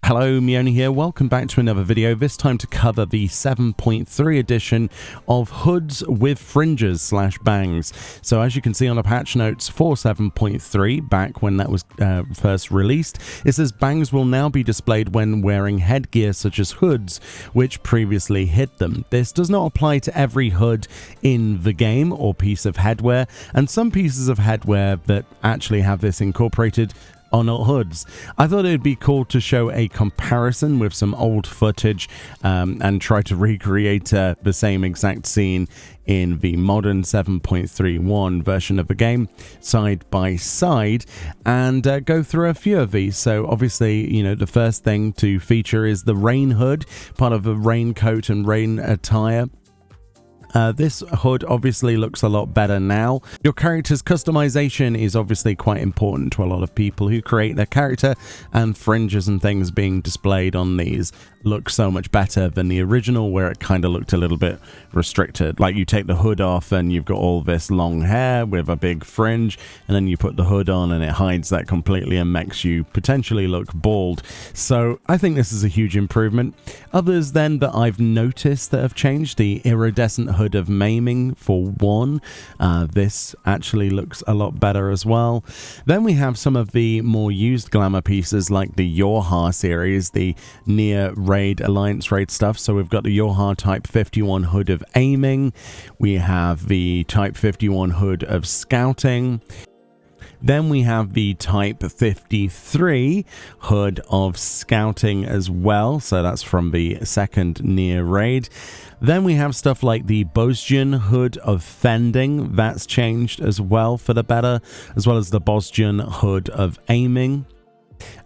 Hello, Meoni here. Welcome back to another video, this time to cover the 7.3 edition of hoods with fringes / bangs. So as you can see on the patch notes for 7.3, back when that was first released, it says bangs will now be displayed when wearing headgear such as hoods, which previously hid them. This does not apply to every hood in the game or piece of headwear, and some pieces of headwear that actually have this incorporated are not hoods. I thought it would be cool to show a comparison with some old footage and try to recreate the same exact scene in the modern 7.31 version of the game side by side and go through a few of these. So obviously, you know, the first thing to feature is the rain hood, part of the raincoat and rain attire. This hood obviously looks a lot better now. Your character's customization is obviously quite important to a lot of people who create their character, and fringes and things being displayed on these look so much better than the original, where it kind of looked a little bit restricted. Like, you take the hood off and you've got all this long hair with a big fringe, and then you put the hood on and it hides that completely and makes you potentially look bald. So I think this is a huge improvement. Others then that I've noticed that have changed: the iridescent hood of maiming for one. This actually looks a lot better as well. Then we have some of the more used glamour pieces like the Yorha series, the near raid, alliance raid stuff. So we've got the Yorha Type 51 hood of aiming. We have the Type 51 hood of scouting. Then we have the Type 53 hood of scouting as well. So that's from the second near raid. Then we have stuff like the Bosjan hood of fending. That's changed as well for the better, as well as the Bosjan hood of aiming.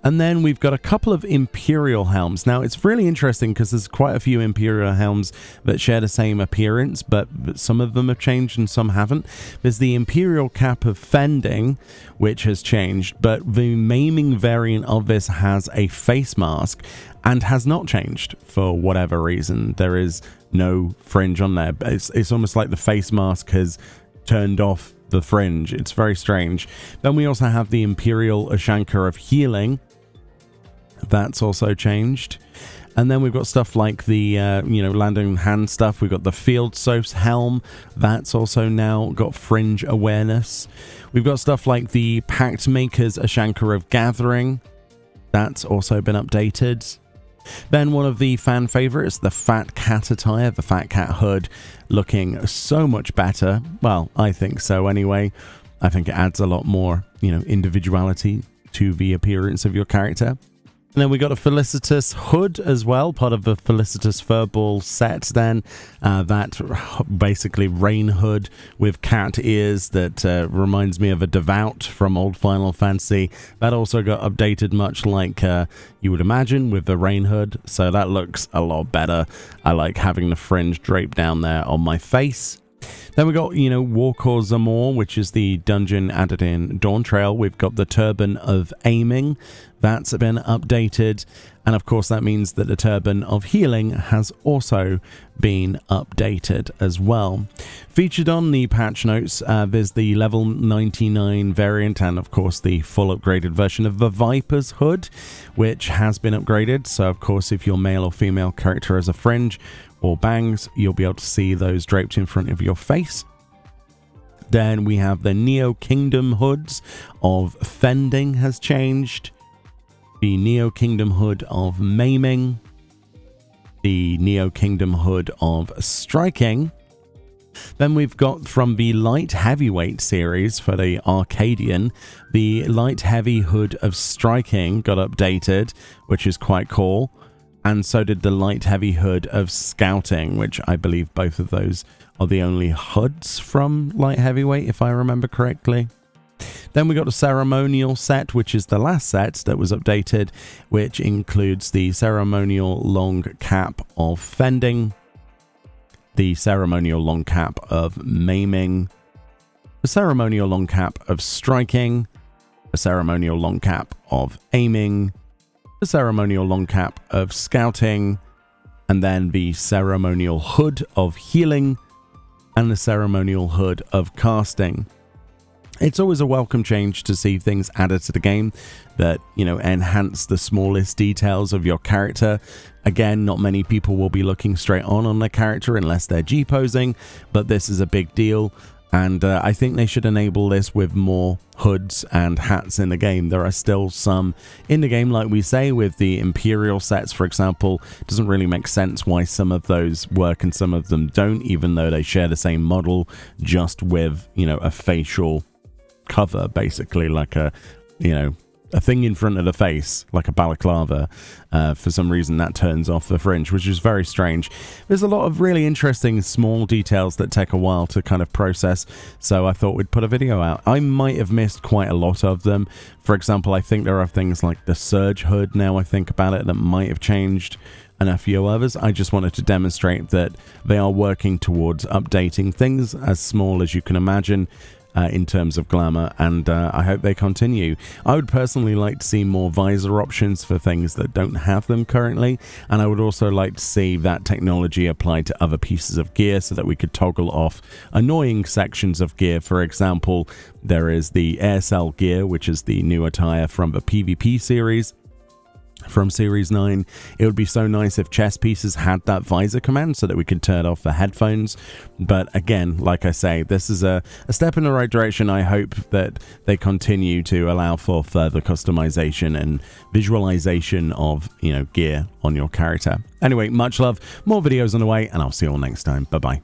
And then we've got a couple of Imperial helms. Now, it's really interesting because there's quite a few Imperial helms that share the same appearance, but some of them have changed and some haven't. There's the Imperial cap of fending, which has changed, but the maiming variant of this has a face mask and has not changed for whatever reason. There is no fringe on there. It's almost like the face mask has turned off the fringe. It's very strange. Then we also have the Imperial Ashanka of healing. That's also changed. And then we've got stuff like the landing hand stuff. We've got the Field Soph's helm. That's also now got fringe awareness. We've got stuff like the Pact Maker's Ashanka of gathering. That's also been updated. Then one of the fan favorites, the Fat Cat attire, the Fat Cat hood, looking so much better. Well, I think so anyway. I think it adds a lot more, individuality to the appearance of your character. And then we got a Felicitous hood as well, part of the Felicitous Furball set then. That basically rain hood with cat ears that reminds me of a Devout from old Final Fantasy. That also got updated much like you would imagine with the rain hood. So that looks a lot better. I like having the fringe draped down there on my face. Then we got, Warkor Zamor, which is the dungeon added in Dawntrail. We've got the Turban of Aiming. That's been updated. And of course, that means that the Turban of Healing has also been updated as well. Featured on the patch notes, there's the level 99 variant and, of course, the full upgraded version of the Viper's hood, which has been upgraded. So, of course, if your male or female character has a fringe or bangs, you'll be able to see those draped in front of your face. Then we have the Neo Kingdom hoods of fending has changed. The Neo Kingdom hood of maiming. The Neo Kingdom hood of striking. Then we've got from the Light Heavyweight series for the Arcadian, the Light Heavy hood of striking got updated, which is quite cool. And so did the Light Heavy hood of scouting, which I believe both of those are the only hoods from Light Heavyweight, if I remember correctly. Then we got the Ceremonial set, which is the last set that was updated, which includes the Ceremonial Long Cap of fending, the Ceremonial Long Cap of maiming, the Ceremonial Long Cap of striking, the Ceremonial Long Cap of aiming, the Ceremonial Long Cap of scouting, and then the Ceremonial Hood of healing, and the Ceremonial Hood of casting. It's always a welcome change to see things added to the game that, you know, enhance the smallest details of your character. Again, not many people will be looking straight on their character unless they're G-posing, but this is a big deal. And I think they should enable this with more hoods and hats in the game. There are still some in the game, like we say, with the Imperial sets, for example. It doesn't really make sense why some of those work and some of them don't, even though they share the same model, just with, you know, a facial cover, basically, like a, you know, a thing in front of the face, like a balaclava. For some reason that turns off the Fringe, which is very strange. There's a lot of really interesting small details that take a while to kind of process, so I thought we'd put a video out. I might have missed quite a lot of them. For example, I think there are things like the Surge hood, now I think about it, that might have changed, and a few others. I just wanted to demonstrate that they are working towards updating things as small as you can imagine, in terms of glamour, and I hope they continue. I would personally like to see more visor options for things that don't have them currently, and I would also like to see that technology applied to other pieces of gear so that we could toggle off annoying sections of gear. For example, there is the ASL gear, which is the new attire from the PvP series, from Series 9. It would be so nice if chess pieces had that visor command so that we could turn off the headphones. But again, like I say, this is a step in the right direction. I hope that they continue to allow for further customization and visualization of, you know, gear on your character. Anyway, much love, more videos on the way, and I'll see you all next time. Bye bye.